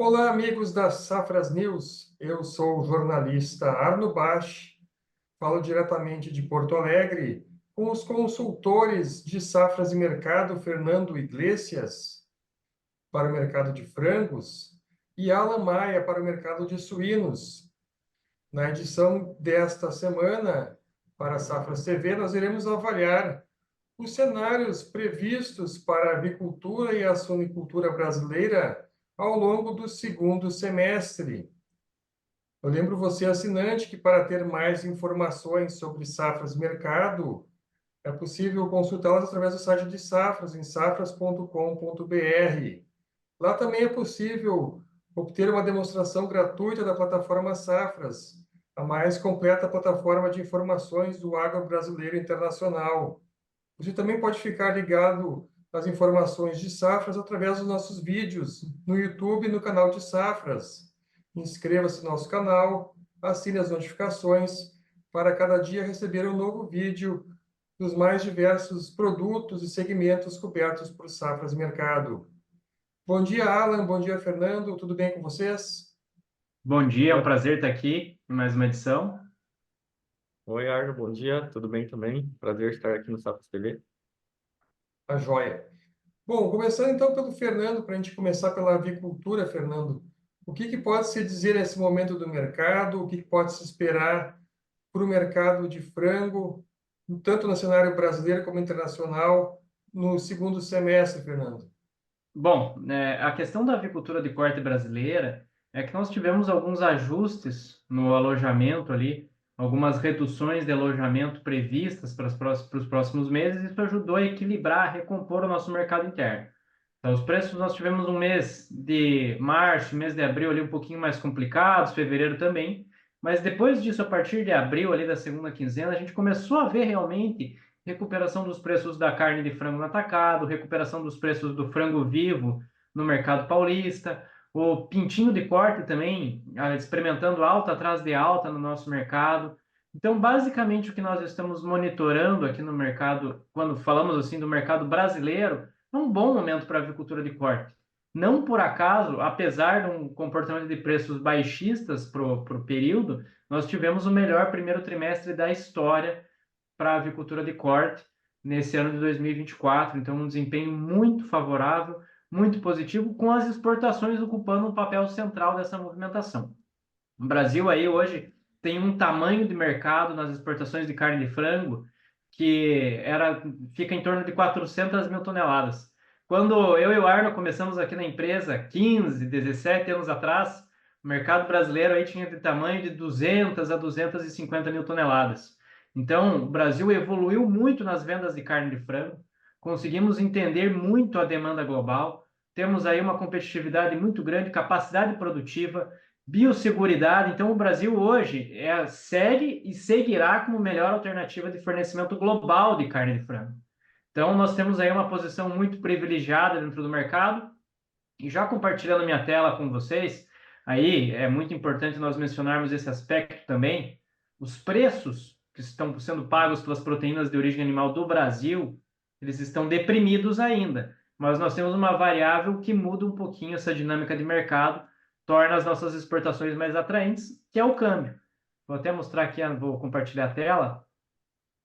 Olá, amigos da Safras News. Eu sou o jornalista Arno Bach, falo diretamente de Porto Alegre com os consultores de safras e mercado Fernando Iglesias para o mercado de frangos e Alan Maia para o mercado de suínos. Na edição desta semana, para a Safras TV, nós iremos avaliar os cenários previstos para a avicultura e a suinicultura brasileira ao longo do segundo semestre. Eu lembro você, assinante, que para ter mais informações sobre safras e mercado, é possível consultá-las através do site de Safras, em safras.com.br. Lá também é possível obter uma demonstração gratuita da plataforma Safras, a mais completa plataforma de informações do agro brasileiro internacional. Você também pode ficar ligado às informações de Safras através dos nossos vídeos no YouTube e no canal de Safras. Inscreva-se no nosso canal, assine as notificações para cada dia receber um novo vídeo dos mais diversos produtos e segmentos cobertos por Safras Mercado. Bom dia, Alan. Bom dia, Fernando. Tudo bem com vocês? Bom dia, é um prazer estar aqui em mais uma edição. Oi, Arno, bom dia, tudo bem também? Prazer estar aqui no Safras TV. Tá joia. Bom, começando então pelo Fernando, para a gente começar pela avicultura, Fernando. O que pode se dizer nesse momento do mercado? O que pode se esperar para o mercado de frango, tanto no cenário brasileiro como internacional, no segundo semestre, Fernando? Bom, a questão da avicultura de corte brasileira é que nós tivemos alguns ajustes no alojamento ali, algumas reduções de alojamento previstas para os próximos meses. Isso ajudou a equilibrar, a recompor o nosso mercado interno. Então, os preços, nós tivemos um mês de março, mês de abril ali um pouquinho mais complicados, fevereiro também, mas depois disso, a partir de abril, ali da segunda quinzena, a gente começou a ver realmente recuperação dos preços da carne de frango no atacado, recuperação dos preços do frango vivo no mercado paulista, o pintinho de corte também, experimentando alta atrás de alta no nosso mercado. Então, basicamente, o que nós estamos monitorando aqui no mercado, quando falamos assim do mercado brasileiro, é um bom momento para a avicultura de corte. Não por acaso, apesar de um comportamento de preços baixistas para o período, nós tivemos o melhor primeiro trimestre da história para a avicultura de corte nesse ano de 2024. Então, um desempenho muito favorável, muito positivo, com as exportações ocupando um papel central dessa movimentação. O Brasil aí hoje tem um tamanho de mercado nas exportações de carne de frango que fica em torno de 400 mil toneladas. Quando eu e o Arno começamos aqui na empresa, 15, 17 anos atrás, o mercado brasileiro aí tinha de tamanho de 200 a 250 mil toneladas. Então, o Brasil evoluiu muito nas vendas de carne de frango, conseguimos entender muito a demanda global, temos aí uma competitividade muito grande, capacidade produtiva, biosseguridade. Então, o Brasil hoje segue e seguirá como melhor alternativa de fornecimento global de carne de frango. Então, nós temos aí uma posição muito privilegiada dentro do mercado. E já compartilhando minha tela com vocês, aí é muito importante nós mencionarmos esse aspecto também. Os preços que estão sendo pagos pelas proteínas de origem animal do Brasil, eles estão deprimidos ainda. Mas nós temos uma variável que muda um pouquinho essa dinâmica de mercado, torna as nossas exportações mais atraentes, que é o câmbio. Vou até mostrar aqui, vou compartilhar a tela.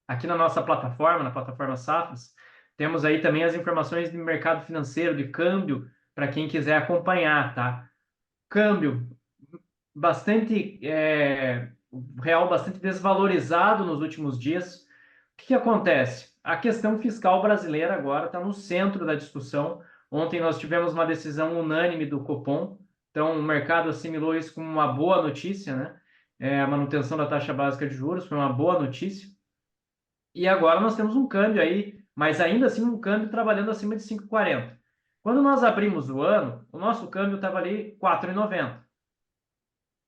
Aqui na nossa plataforma, na plataforma Safras, temos aí também as informações de mercado financeiro, de câmbio, para quem quiser acompanhar, tá? Câmbio bastante, o real bastante desvalorizado nos últimos dias. O que acontece? A questão fiscal brasileira agora está no centro da discussão. Ontem nós tivemos uma decisão unânime do Copom, então o mercado assimilou isso como uma boa notícia, né? A manutenção da taxa básica de juros foi uma boa notícia. E agora nós temos um câmbio aí, mas ainda assim um câmbio trabalhando acima de 5,40. Quando nós abrimos o ano, o nosso câmbio estava ali 4,90.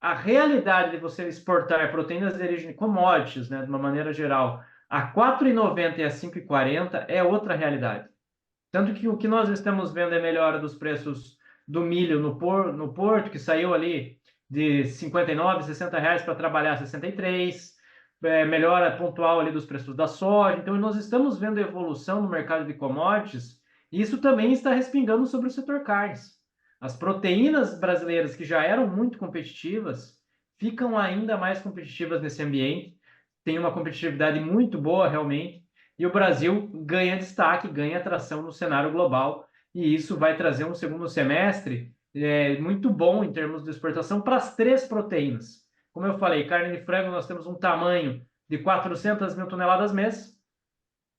A realidade de você exportar proteínas de origem commodities, né, de uma maneira geral, a 4,90 e a 5,40 é outra realidade. Tanto que o que nós estamos vendo é melhora dos preços do milho no Porto, que saiu ali de 59, 60 reais para trabalhar 63, melhora pontual ali dos preços da soja. Então, nós estamos vendo evolução no mercado de commodities, e isso também está respingando sobre o setor carnes. As proteínas brasileiras, que já eram muito competitivas, ficam ainda mais competitivas nesse ambiente, tem uma competitividade muito boa realmente, e o Brasil ganha destaque, ganha atração no cenário global, e isso vai trazer um segundo semestre muito bom em termos de exportação para as três proteínas. Como eu falei, carne de frango nós temos um tamanho de 400 mil toneladas mês,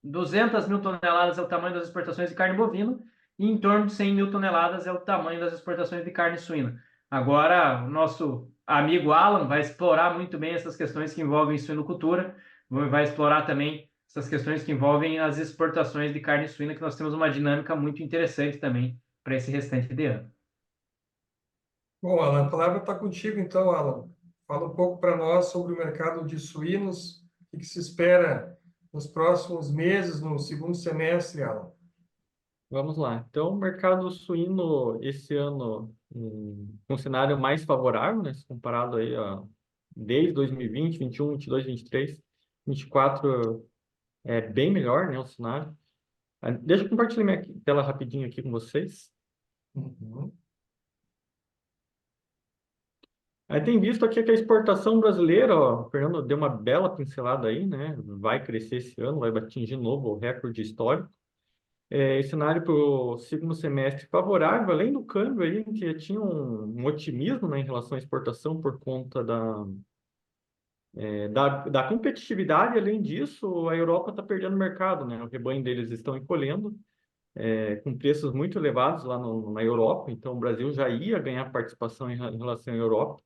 200 mil toneladas é o tamanho das exportações de carne bovina, e em torno de 100 mil toneladas é o tamanho das exportações de carne suína. Agora, o nosso amigo Alan vai explorar muito bem essas questões que envolvem suinocultura, vai explorar também essas questões que envolvem as exportações de carne suína, que nós temos uma dinâmica muito interessante também para esse restante de ano. Bom, Alan, a palavra está contigo, então, Alan. Fala um pouco para nós sobre o mercado de suínos, o que se espera nos próximos meses, no segundo semestre, Alan. Vamos lá. Então, o mercado suíno esse ano com um cenário mais favorável, né? Se comparado aí desde 2020, 21, 22, 23, 24 é bem melhor, né, o cenário. Deixa eu compartilhar minha tela rapidinho aqui com vocês. Uhum. Aí tem visto aqui que a exportação brasileira, ó, o Fernando deu uma bela pincelada aí, né? Vai crescer esse ano, vai atingir novo recorde histórico. Cenário para o segundo semestre favorável, além do câmbio aí, que tinha um otimismo, né, em relação à exportação por conta da competitividade. Além disso, a Europa está perdendo mercado, né? O rebanho deles estão encolhendo, com preços muito elevados lá na Europa. Então, o Brasil já ia ganhar participação em relação à Europa.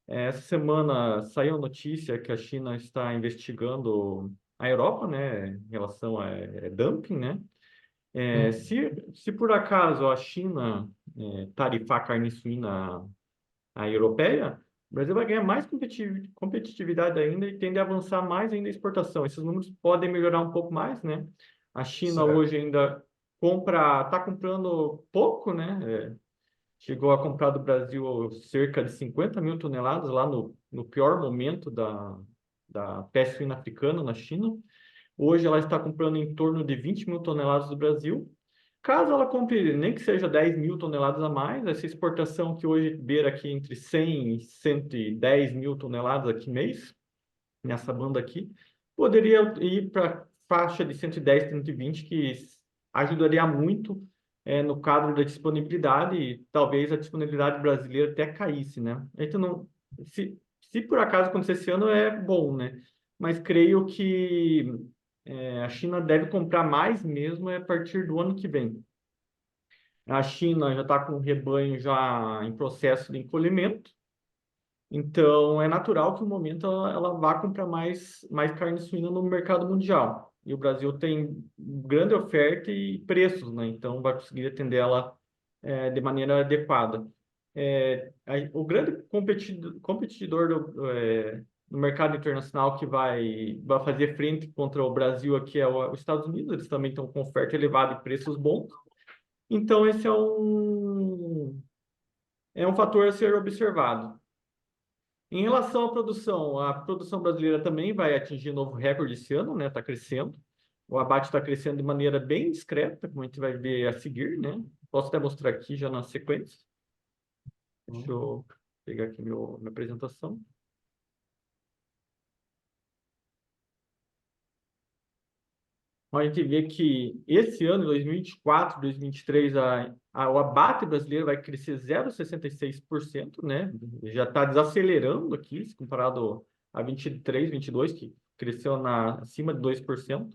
Essa semana saiu a notícia que a China está investigando a Europa, né, em relação a dumping, né? Se por acaso a China tarifar a carne suína a europeia, o Brasil vai ganhar mais competitividade ainda e tende a avançar mais ainda a exportação. Esses números podem melhorar um pouco mais, né? A China Certo. hoje ainda está comprando pouco, né? Chegou a comprar do Brasil cerca de 50 mil toneladas lá no pior momento da peste suína africana na China. Hoje ela está comprando em torno de 20 mil toneladas do Brasil. Caso ela compre nem que seja 10 mil toneladas a mais, essa exportação que hoje beira aqui entre 100 e 110 mil toneladas aqui mês, nessa banda aqui, poderia ir para faixa de 110, 120, que ajudaria muito no quadro da disponibilidade, e talvez a disponibilidade brasileira até caísse, né? Então, não, se por acaso acontecer esse ano, é bom, né? Mas creio que a China deve comprar mais mesmo a partir do ano que vem. A China já está com o rebanho já em processo de encolhimento, então é natural que no momento ela vá comprar mais carne suína no mercado mundial. E o Brasil tem grande oferta e preços, né? Então vai conseguir atender ela de maneira adequada. O grande competidor no mercado internacional que vai fazer frente contra o Brasil aqui é os Estados Unidos. Eles também estão com oferta elevada e preços bons. Então, esse é um fator a ser observado. Em relação à produção, a produção brasileira também vai atingir novo recorde esse ano, né? Está crescendo. O abate está crescendo de maneira bem discreta, como a gente vai ver a seguir, né? Posso até mostrar aqui já na sequência. Deixa eu pegar aqui minha apresentação. A gente vê que esse ano, 2024, 2023, o abate brasileiro vai crescer 0,66%, né? Já está desacelerando aqui, se comparado a 23, 22, que cresceu acima de 2%.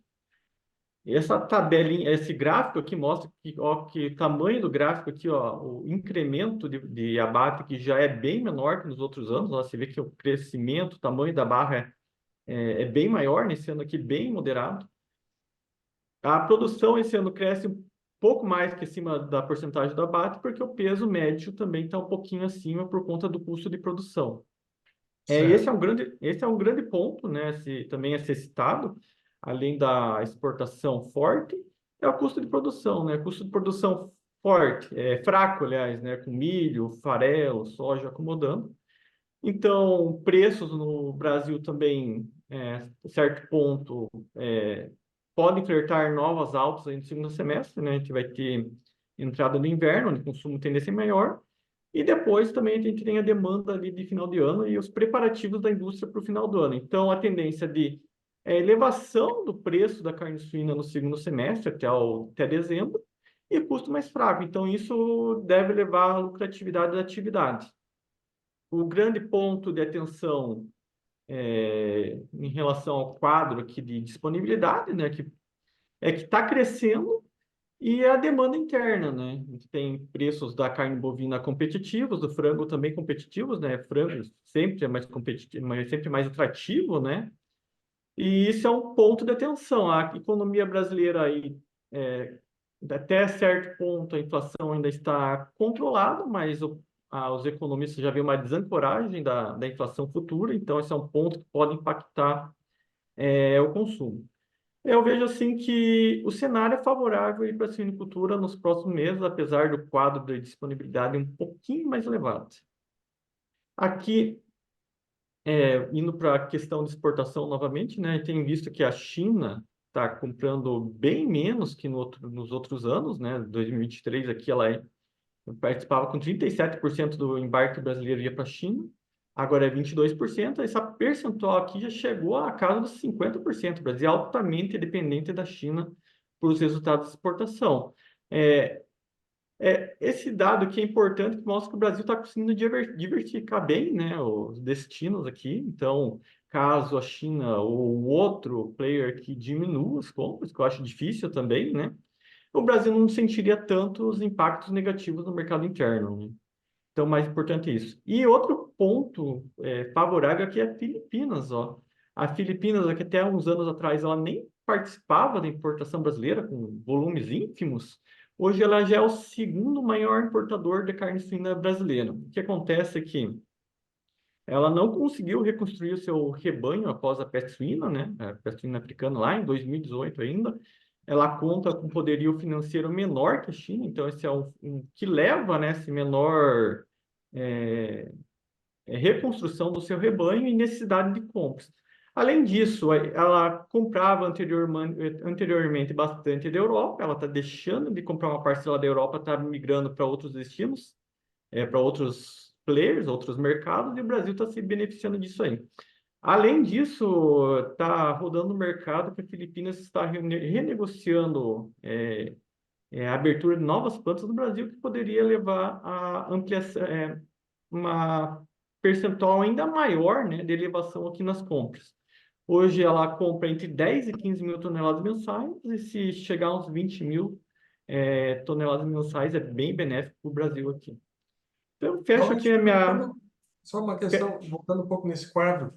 Essa tabelinha, esse gráfico aqui mostra que o tamanho do gráfico aqui, ó, o incremento de abate que já é bem menor que nos outros anos. Ó, você vê que o crescimento, o tamanho da barra é bem maior, nesse ano aqui bem moderado. A produção esse ano cresce um pouco mais que acima da porcentagem do abate, porque o peso médio também está um pouquinho acima por conta do custo de produção. Esse Certo. é um grande ponto, né? Também a ser citado, além da exportação forte, é o custo de produção, né? Custo de produção forte, fraco, aliás, né? Com milho, farelo, soja acomodando. Então, preços no Brasil também, a certo ponto, podem flertar novas altas aí no segundo semestre, né? A gente vai ter entrada do inverno, onde o consumo tende a ser maior, e depois também a gente tem a demanda ali de final de ano e os preparativos da indústria para o final do ano. Então, a tendência de elevação do preço da carne suína no segundo semestre até dezembro e custo mais fraco. Então, isso deve levar à lucratividade da atividade. O grande ponto de atenção em relação ao quadro aqui de disponibilidade, né, que está crescendo e a demanda interna, né? A gente tem preços da carne bovina competitivos, do frango também competitivos, né? Frango sempre é mais competitivo, mas sempre mais atrativo, né? E isso é um ponto de atenção. A economia brasileira aí, até certo ponto, a inflação ainda está controlada, mas os economistas já veem uma desancoragem da inflação futura, então esse é um ponto que pode impactar o consumo. Eu vejo assim que o cenário é favorável para a suinicultura nos próximos meses, apesar do quadro de disponibilidade um pouquinho mais elevado. Aqui, indo para a questão de exportação novamente, né, tem visto que a China está comprando bem menos que nos outros anos, né? 2023 aqui ela participava com 37% do embarque brasileiro ia para a China, agora é 22%, essa percentual aqui já chegou à casa dos 50%. O Brasil é altamente dependente da China para os resultados de exportação. Esse dado aqui é importante, que mostra que o Brasil está conseguindo diversificar bem, né, os destinos aqui. Então, caso a China ou outro player aqui diminua as compras, que eu acho difícil também, né, o Brasil não sentiria tanto os impactos negativos no mercado interno, né? Então, mais importante é isso. E outro ponto favorável aqui é Filipinas, ó. A Filipinas, aqui até uns anos atrás, ela nem participava da importação brasileira, com volumes ínfimos. Hoje ela já é o segundo maior importador de carne suína brasileira. O que acontece é que ela não conseguiu reconstruir o seu rebanho após a peste suína, né? A peste suína africana lá em 2018 ainda. Ela conta com poderio financeiro menor que a China, então esse é um que leva, né, esse menor reconstrução do seu rebanho e necessidade de compras. Além disso, ela comprava anteriormente bastante da Europa, ela está deixando de comprar uma parcela da Europa, está migrando para outros destinos, para outros players, outros mercados, e o Brasil está se beneficiando disso aí. Além disso, está rodando o mercado que a Filipinas está renegociando a abertura de novas plantas no Brasil, que poderia levar a ampliação, uma percentual ainda maior, né, de elevação aqui nas compras. Hoje ela compra entre 10 e 15 mil toneladas mensais, e se chegar a uns 20 mil toneladas mensais, é bem benéfico para o Brasil aqui. Então, fecho aqui a minha... Só uma questão, voltando um pouco nesse quadro.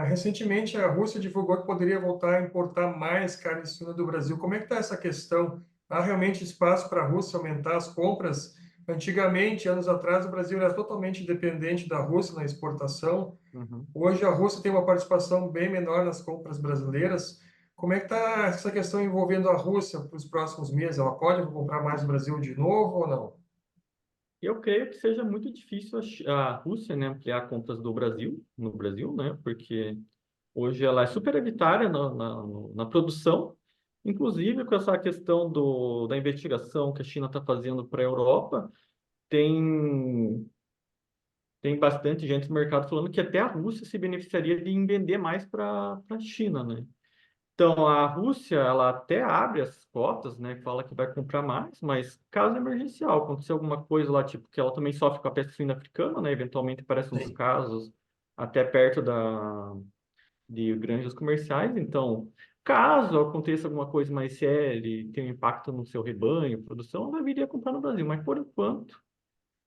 Recentemente, a Rússia divulgou que poderia voltar a importar mais carne suína do Brasil. Como é que está essa questão? Há realmente espaço para a Rússia aumentar as compras? Antigamente, anos atrás, o Brasil era totalmente dependente da Rússia na exportação. Uhum. Hoje, a Rússia tem uma participação bem menor nas compras brasileiras. Como é que está essa questão envolvendo a Rússia para os próximos meses? Ela pode comprar mais no Brasil de novo ou não? Eu creio que seja muito difícil a Rússia, né, ampliar compras no Brasil, né, porque hoje ela é superavitária na produção, inclusive com essa questão da investigação que a China está fazendo para a Europa, tem bastante gente no mercado falando que até a Rússia se beneficiaria de vender mais para a China, né? Então, a Rússia, ela até abre as cotas, né? Fala que vai comprar mais, mas caso emergencial, acontecer alguma coisa lá, tipo, que ela também sofre com a peste suína africana, né? Eventualmente aparecem uns Sim. casos até perto de granjas comerciais. Então, caso aconteça alguma coisa mais séria e tenha um impacto no seu rebanho, produção, ela viria comprar no Brasil. Mas, por enquanto,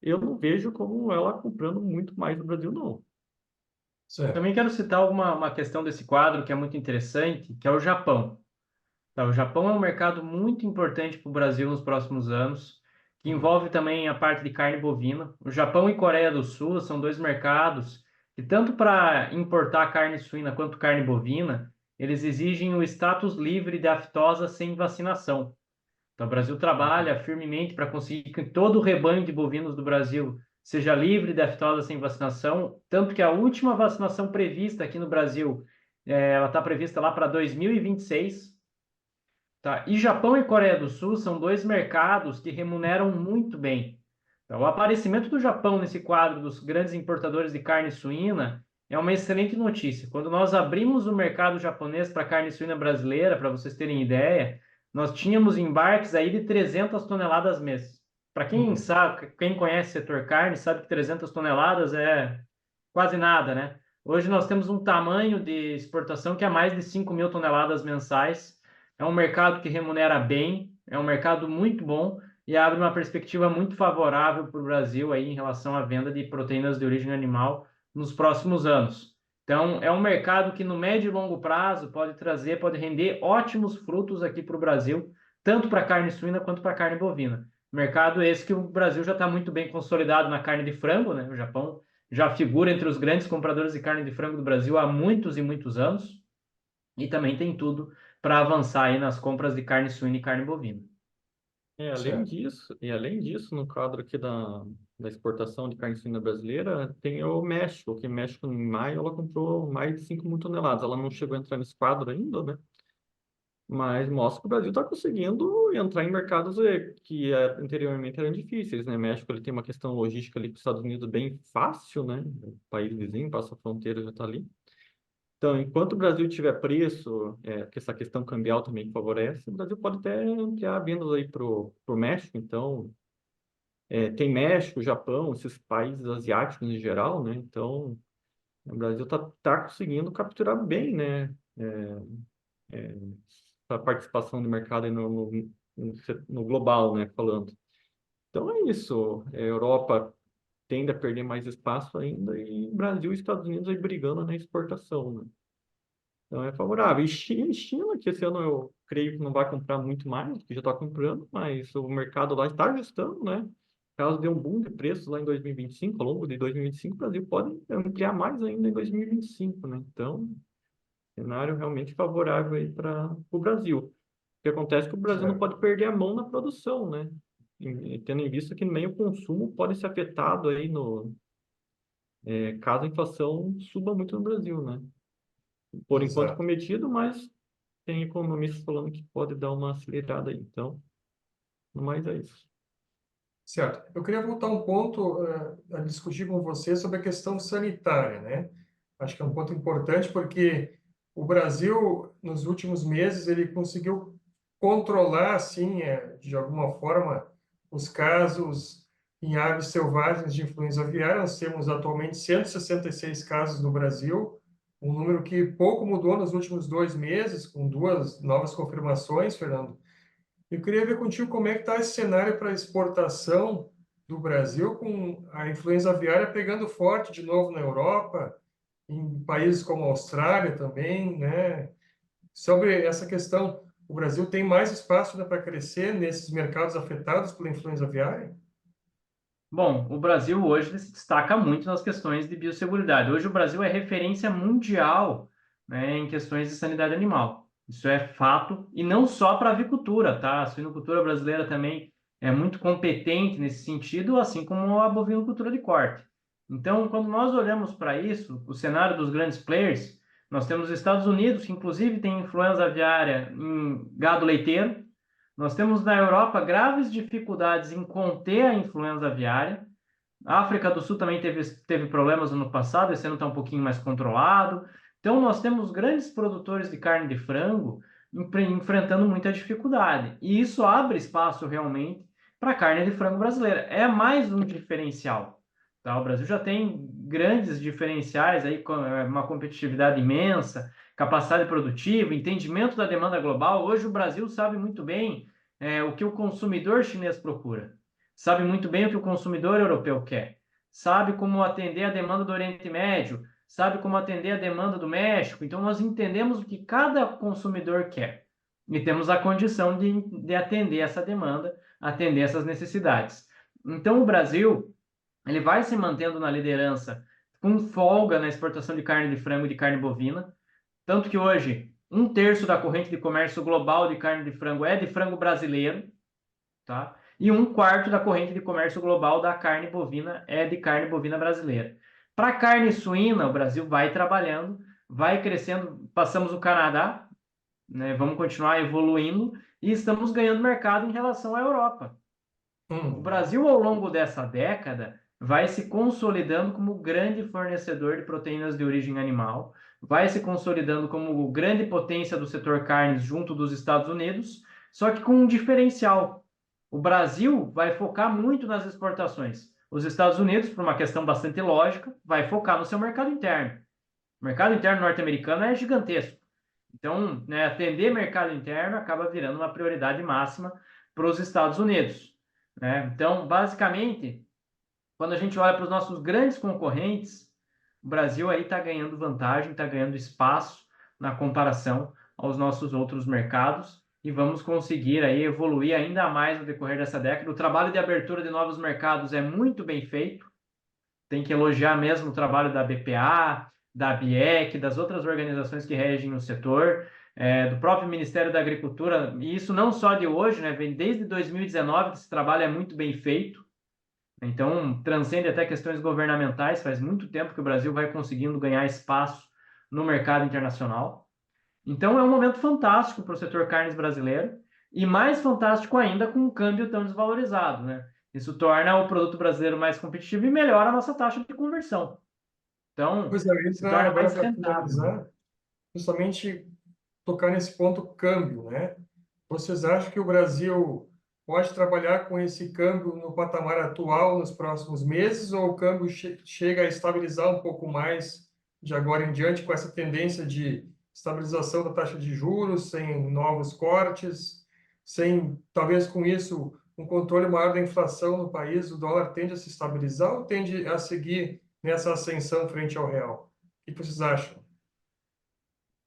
eu não vejo como ela comprando muito mais no Brasil, não. Certo. Também quero citar uma questão desse quadro que é muito interessante, que é o Japão. Tá, o Japão é um mercado muito importante para o Brasil nos próximos anos, que envolve também a parte de carne bovina. O Japão e Coreia do Sul são dois mercados que, tanto para importar carne suína quanto carne bovina, eles exigem o status livre de aftosa sem vacinação. Então, o Brasil trabalha firmemente para conseguir que todo o rebanho de bovinos do Brasil seja livre de aftosa sem vacinação, tanto que a última vacinação prevista aqui no Brasil, ela está prevista lá para 2026. tá? E Japão e Coreia do Sul são dois mercados que remuneram muito bem. Então, o aparecimento do Japão nesse quadro dos grandes importadores de carne suína é uma excelente notícia. Quando nós abrimos o mercado japonês para carne suína brasileira, para vocês terem ideia, nós tínhamos embarques aí de 300 toneladas mês. Para quem Uhum. sabe, quem conhece o setor carne, sabe que 300 toneladas é quase nada, né? Hoje nós temos um tamanho de exportação que é mais de 5.000 toneladas mensais. É um mercado que remunera bem, é um mercado muito bom e abre uma perspectiva muito favorável para o Brasil aí em relação à venda de proteínas de origem animal nos próximos anos. Então, é um mercado que no médio e longo prazo pode trazer, pode render ótimos frutos aqui para o Brasil, tanto para carne suína quanto para carne bovina. Mercado esse que o Brasil já está muito bem consolidado na carne de frango, né? O Japão já figura entre os grandes compradores de carne de frango do Brasil há muitos e muitos anos e também tem tudo para avançar aí nas compras de carne suína e carne bovina. Certo. Além disso, no quadro aqui da exportação de carne suína brasileira, tem o México, que México em maio ela comprou mais de 5 mil toneladas. Ela não chegou a entrar nesse quadro ainda, né? Mas mostra que o Brasil está conseguindo entrar em mercados que anteriormente eram difíceis, né? México ele tem uma questão logística ali para os Estados Unidos bem fácil, né? O país vizinho, passa a fronteira já está ali. Então, enquanto o Brasil tiver preço, que essa questão cambial também favorece, o Brasil pode até ampliar vendas aí para o México. Então, tem México, Japão, esses países asiáticos em geral, né? Então, o Brasil tá conseguindo capturar bem, né? A participação do mercado aí no global, né? Falando. Então, é isso. A Europa tende a perder mais espaço ainda e Brasil e Estados Unidos aí brigando na exportação, né? Então é favorável. E China, que esse ano eu creio que não vai comprar muito mais, que já está comprando, mas o mercado lá está ajustando, né? Caso dê um boom de preços lá em 2025, ao longo de 2025, o Brasil pode ampliar mais ainda em 2025, né? Então, cenário realmente favorável aí para o Brasil. O que acontece é que o Brasil não Certo. pode perder a mão na produção, né? Tendo em vista que nem o consumo pode ser afetado aí caso a inflação suba muito no Brasil, né? Por enquanto Exato. cometido, mas tem economistas falando que pode dar uma acelerada aí. Então, no mais é isso. Certo. Eu queria voltar um ponto a discutir com você sobre a questão sanitária, né? Acho que é um ponto importante porque o Brasil, nos últimos meses, ele conseguiu controlar, assim, de alguma forma, os casos em aves selvagens de influenza aviária. Nós temos atualmente 166 casos no Brasil, um número que pouco mudou nos últimos 2 meses, com 2 novas confirmações, Fernando. Eu queria ver contigo como é que está esse cenário para exportação do Brasil, com a influenza aviária pegando forte de novo na Europa, em países como a Austrália também, né? Sobre essa questão, o Brasil tem mais espaço ainda para crescer nesses mercados afetados pela influenza aviária? Bom, o Brasil hoje se destaca muito nas questões de biosseguridade. Hoje o Brasil é referência mundial, né, em questões de sanidade animal. Isso é fato, e não só para a avicultura, tá? A suinocultura brasileira também é muito competente nesse sentido, assim como a bovinocultura de corte. Então, quando nós olhamos para isso, o cenário dos grandes players, nós temos os Estados Unidos, que inclusive tem influenza aviária em gado leiteiro. Nós temos na Europa graves dificuldades em conter a influenza aviária. A África do Sul também teve problemas no ano passado, esse ano está um pouquinho mais controlado. Então, nós temos grandes produtores de carne de frango enfrentando muita dificuldade. E isso abre espaço realmente para a carne de frango brasileira. É mais um diferencial. Tá? O Brasil já tem grandes diferenciais, aí, com uma competitividade imensa, capacidade produtiva, entendimento da demanda global. Hoje, o Brasil sabe muito bem o que o consumidor chinês procura, sabe muito bem o que o consumidor europeu quer, sabe como atender a demanda do Oriente Médio, sabe como atender a demanda do México. Então, nós entendemos o que cada consumidor quer e temos a condição de atender essa demanda, atender essas necessidades. Então, o Brasil ele vai se mantendo na liderança com folga na exportação de carne de frango e de carne bovina, tanto que hoje 1/3 da corrente de comércio global de carne de frango é de frango brasileiro, tá? E 1/4 da corrente de comércio global da carne bovina é de carne bovina brasileira. Para carne suína, o Brasil vai trabalhando, vai crescendo, passamos o Canadá, né? Vamos continuar evoluindo e estamos ganhando mercado em relação à Europa. O Brasil, ao longo dessa década, vai se consolidando como grande fornecedor de proteínas de origem animal, vai se consolidando como grande potência do setor carnes junto dos Estados Unidos, só que com um diferencial. O Brasil vai focar muito nas exportações. Os Estados Unidos, por uma questão bastante lógica, vai focar no seu mercado interno. O mercado interno norte-americano é gigantesco. Então, né, atender mercado interno acaba virando uma prioridade máxima para os Estados Unidos, né? Então, basicamente, quando a gente olha para os nossos grandes concorrentes, o Brasil aí está ganhando vantagem, está ganhando espaço na comparação aos nossos outros mercados e vamos conseguir aí evoluir ainda mais no decorrer dessa década. O trabalho de abertura de novos mercados é muito bem feito, tem que elogiar mesmo o trabalho da BPA, da ABIEC, das outras organizações que regem o setor, do próprio Ministério da Agricultura, e isso não só de hoje, né? Vem desde 2019 que esse trabalho é muito bem feito, então transcende até questões governamentais, faz muito tempo que o Brasil vai conseguindo ganhar espaço no mercado internacional. Então é um momento fantástico para o setor carnes brasileiro, e mais fantástico ainda com um câmbio tão desvalorizado, né? Isso torna o produto brasileiro mais competitivo e melhora a nossa taxa de conversão. Então, Pois é, se torna agora mais para rentável. finalizar, justamente tocar nesse ponto câmbio, né? Vocês acham que o Brasil pode trabalhar com esse câmbio no patamar atual nos próximos meses, ou o câmbio chega a estabilizar um pouco mais de agora em diante, com essa tendência de estabilização da taxa de juros, sem novos cortes, sem, talvez com isso, um controle maior da inflação no país, o dólar tende a se estabilizar ou tende a seguir nessa ascensão frente ao real? O que vocês acham?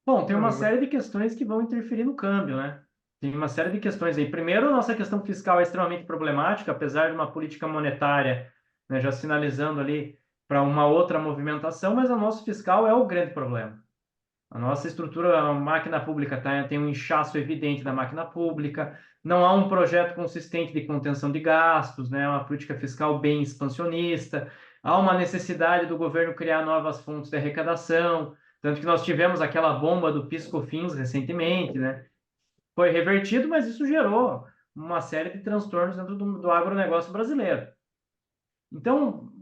Bom, tem uma série de questões que vão interferir no câmbio, né? Tem uma série de questões aí. Primeiro, a nossa questão fiscal é extremamente problemática, apesar de uma política monetária, né, já sinalizando ali para uma outra movimentação, mas o nosso fiscal é o grande problema. A nossa estrutura, a máquina pública tem um inchaço evidente da máquina pública, não há um projeto consistente de contenção de gastos, né? Uma política fiscal bem expansionista, há uma necessidade do governo criar novas fontes de arrecadação, tanto que nós tivemos aquela bomba do PIS/COFINS recentemente, né? Foi revertido, mas isso gerou uma série de transtornos dentro do agronegócio brasileiro. Então,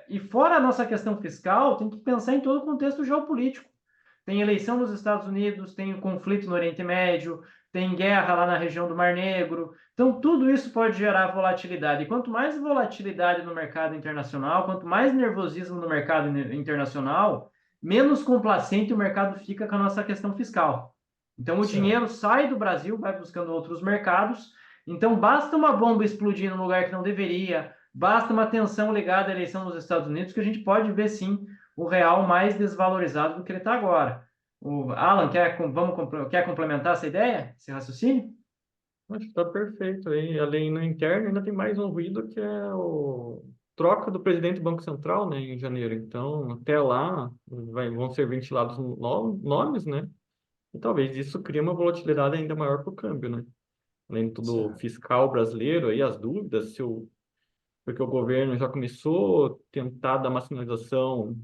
e fora a nossa questão fiscal, tem que pensar em todo o contexto geopolítico. Tem eleição nos Estados Unidos, tem o conflito no Oriente Médio, tem guerra lá na região do Mar Negro. Então, tudo isso pode gerar volatilidade. E quanto mais volatilidade no mercado internacional, quanto mais nervosismo no mercado internacional, menos complacente o mercado fica com a nossa questão fiscal. Então, o dinheiro sai do Brasil, vai buscando outros mercados. Então, basta uma bomba explodir num lugar que não deveria, basta uma tensão ligada à eleição nos Estados Unidos, que a gente pode ver, sim, o real mais desvalorizado do que ele está agora. O Alan, quer complementar essa ideia, esse raciocínio? Acho que está perfeito. Aí, além no interno, ainda tem mais um ruído que é o troca do presidente do Banco Central, né, em janeiro. Então, até lá vão ser ventilados nomes, né? E talvez isso crie uma volatilidade ainda maior para o câmbio, né? Além de tudo fiscal brasileiro, aí as dúvidas porque o governo já começou a tentar dar uma sinalização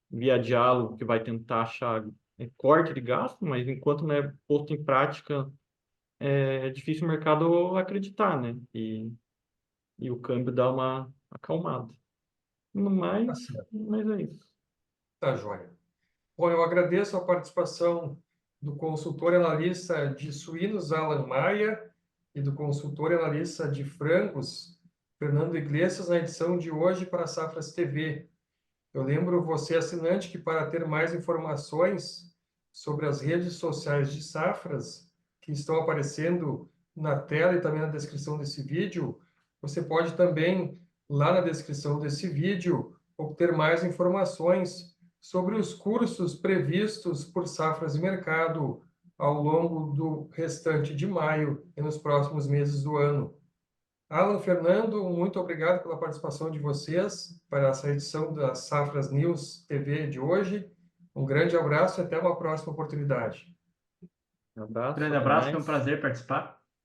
via diálogo que vai tentar achar corte de gasto, mas enquanto não é posto em prática, é difícil o mercado acreditar, né? E o câmbio dá uma acalmada. Mas é isso. Tá joia. Bom, eu agradeço a participação do consultor analista de suínos, Alan Maia, e do consultor analista de frangos, Fernando Iglesias, na edição de hoje para a Safras TV. Eu lembro você, assinante, que para ter mais informações sobre as redes sociais de Safras, que estão aparecendo na tela e também na descrição desse vídeo, você pode também, lá na descrição desse vídeo, obter mais informações sobre os cursos previstos por Safras e Mercado ao longo do restante de maio e nos próximos meses do ano. Alan, Fernando, muito obrigado pela participação de vocês para essa edição da Safras News TV de hoje. Um grande abraço e até uma próxima oportunidade. Um abraço, Grande até abraço, foi um mais. prazer participar.